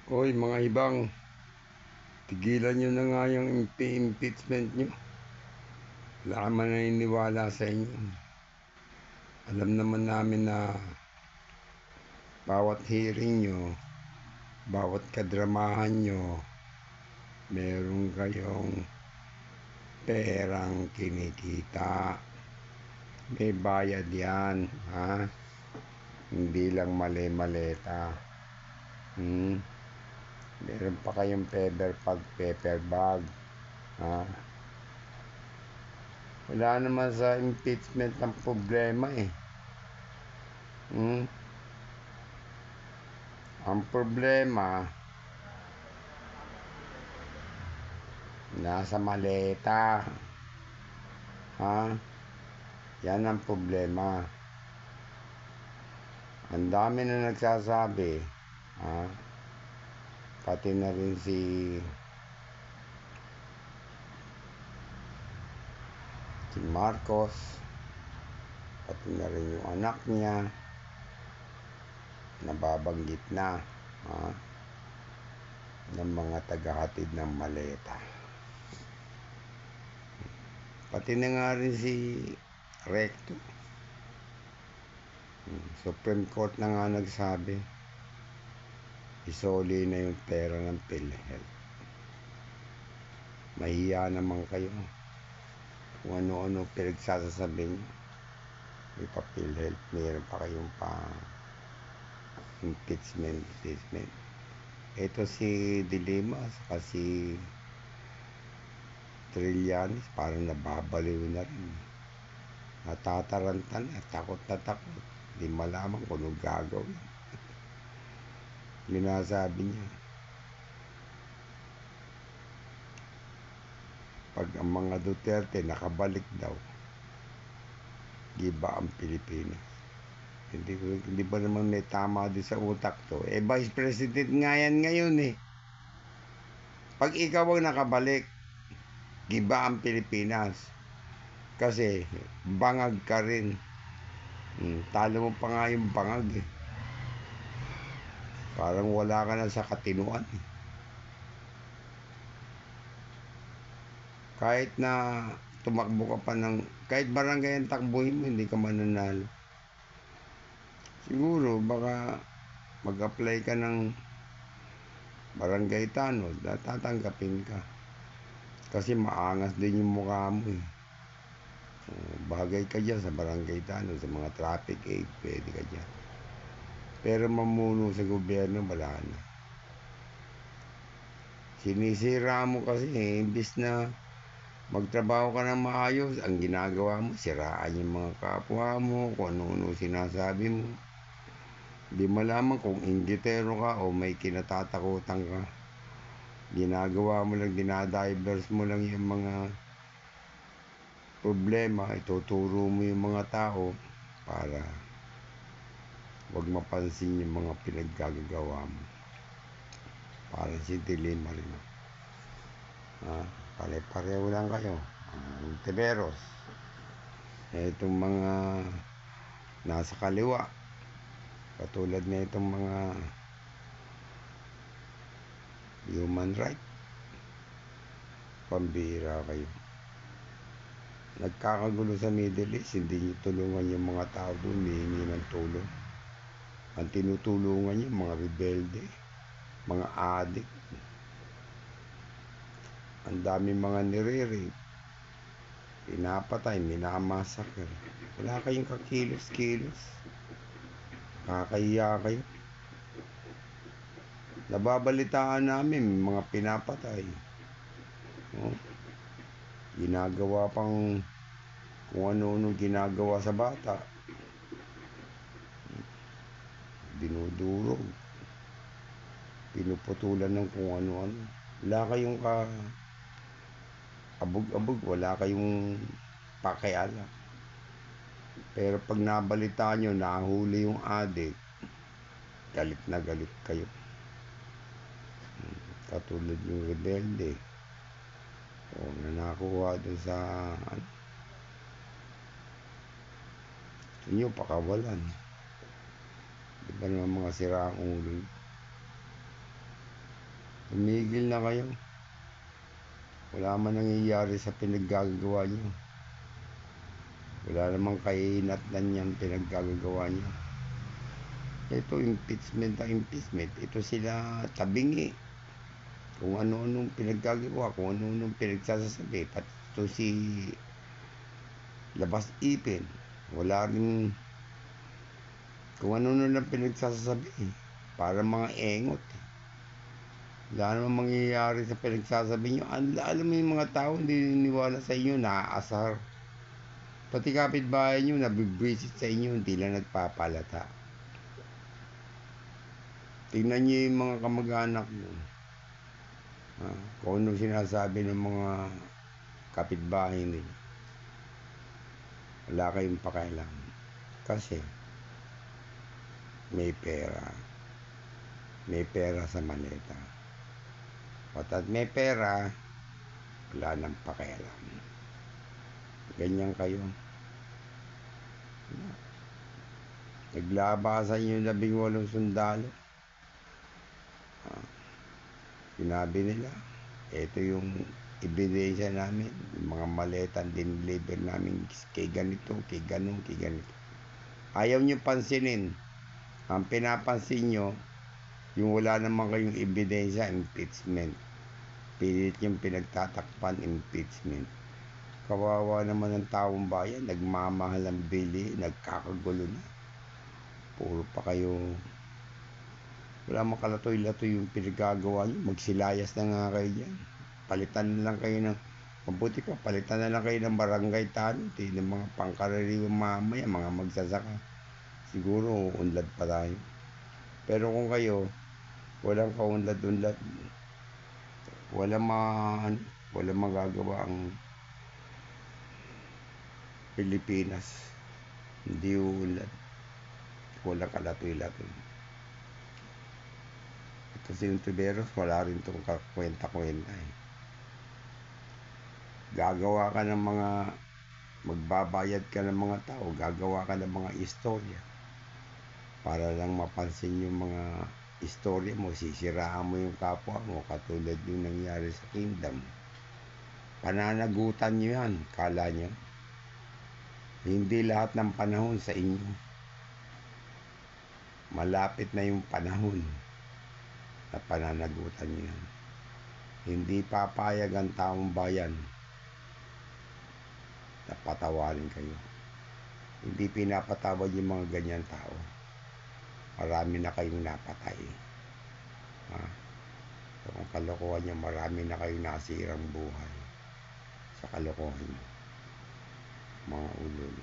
Hoy mga ibang, tigilan nyo na nga yung impeachment nyo. Wala ka man naniniwala sa inyo. Alam naman namin na bawat hearing nyo, bawat kadramahan nyo, meron kayong perang kinikita. May bayad yan, ha? Hindi lang mali-maleta. Meron pa kayong paper bag, ha? Wala naman sa impeachment ng problema eh. Ang problema, nasa maleta. Ha? Yan ang problema. Ang dami na nagsasabi, ha? Pati na rin si Marcos, pati na rin yung anak niya, nababanggit na, ha? Ng mga tagahatid ng maleta. Pati na nga rin si Recto. Supreme Court na nga nagsabi, isoli na yung pera ng PhilHealth. Mahiya naman kayo. Kung ano-ano pinagsasasabi nyo. May pa PhilHealth, mayroon pa kayong impeachment. Ito si Dilima, saka si Trillanes, parang nababaliw na rin. Natataranta na, takot na takot. Hindi malaman kung anong gagawin. Minasabi niya, pag ang mga Duterte nakabalik daw, giba ang Pilipinas. Hindi ba naman may tama din sa utak to? Vice President nga yan ngayon eh. Pag ikaw ang nakabalik, giba ang Pilipinas. Kasi bangag ka rin. Talo mo pa nga yung bangag eh. Parang wala ka na sa katinuan eh. Kahit na tumakbo ka pa ng, kahit barangay ang takbuhin mo, hindi ka mananalo. Siguro baka mag-apply ka ng barangay tanod, tatanggapin ka. Kasi maangas din yung mukha mo eh. Bagay ka dyan sa barangay tanod, sa mga traffic aid, pwede ka dyan. Pero mamuno sa gobyerno, wala na. Sinisira mo kasi eh, imbis na magtrabaho ka ng maayos, ang ginagawa mo, siraan yung mga kapwa mo, kung ano-ano sinasabi mo. Di malaman kung inggitero ka o may kinatatakutan ka. Ginagawa mo lang, dinadivers mo lang yung mga problema, ituturo mo yung mga tao para wag mapansin yung mga pinaggagawa mo. Parang si Dilima rin. Pare-pareho lang kayo. Tiberos. Itong mga nasa kaliwa, katulad na itong mga human right, pambira kayo. Nagkakagulo sa Middle East, hindi nyo tulungan yung mga tao doon, hihingi ng tulong. Ang tinutulungan nyo, mga rebelde, mga adik. Ang dami mga nire-rape, pinapatay, minamassacre. Wala kayong kakilos-kilos. Kakahiya kayo. Nababalitaan namin mga pinapatay. Ginagawa pang kung ano-ano ginagawa sa bata. Dinudurog. Pinuputulan ng kung ano-ano. Wala kayong abog-abog, wala kayong pakialam. Pero pag nabalitaan nyo, nahuli yung adik, galit na galit kayo. Katulad yung rebelde. Na nakuha dun sa inyo, pakawalan. Di ba naman mga siraang ulo? Tumigil na kayo. Wala man nangyayari sa pinaggagawa niyo. Wala namang kahinatnan yan pinaggagawa niyo. Ito, impeachment na impeachment. Ito sila tabingi. Kung ano-anong pinaggagawa, kung ano-anong pinagsasasabi. Pati ito si Labas Ipin. Wala rin kung ano-ano lang pinagsasabi. Para mga engot. Wala namang mangyayari sa pinagsasabi nyo. Alam mo yung mga tao, hindi niniwala sa inyo, naaasar. Pati kapitbahay nyo, nabibwisit sa inyo, hindi lang nagpapalata. Tingnan nyo yung mga kamag-anak nyo. Kung ano sinasabi ng mga kapitbahay nila. Wala kayong pakialam. Kasi, may pera. May pera sa maleta. At may pera, wala nang pakialam. Ganyan kayo. Naglabasan yung 18 sundalo. Sinabi nila, ito yung ebidensya namin. Yung mga maleta din-deliver namin kay ganito, kay ganun, kay ganito. Ayaw nyo pansinin. Ang pinapansin nyo, yung wala naman kayong ebidensya, impeachment. Pilit yung pinagtatakpan, impeachment. Kawawa naman ang taong bayan, nagmamahal ang bili, nagkakagulo na. Puro pa kayo, wala makalatoy-latoy yung pinagagawa nyo, magsilayas na nga kayo dyan. Palitan na lang kayo ng, mabuti pa, palitan na lang kayo ng barangay tanod, ng mga pangkaraniwang mamaya, mga magsasaka. Siguro, unlad pa tayo. Pero kung kayo, walang kaunlad-unlad, walang magagawa ang Pilipinas. Hindi uunlad. Walang kalatoy-latoy. Ito si Ontiveros, wala rin itong kwenta-kwenta eh. Gagawa ka ng mga, magbabayad ka ng mga tao, gagawa ka ng mga istorya. Para lang mapansin yung mga istorya mo, sisiraan mo yung kapwa mo, katulad yung nangyari sa Kingdom. Pananagutan nyo yan, kala nyo. Hindi lahat ng panahon sa inyo. Malapit na yung panahon na pananagutan nyo yan. Hindi papayag ang taong bayan na patawarin kayo. Hindi pinapatawad yung mga ganyan tao. Marami na kayong napatay. So, kung kalokohan nyo, marami na kayong nasirang buhay sa kalokohan nyo. Mga ulol.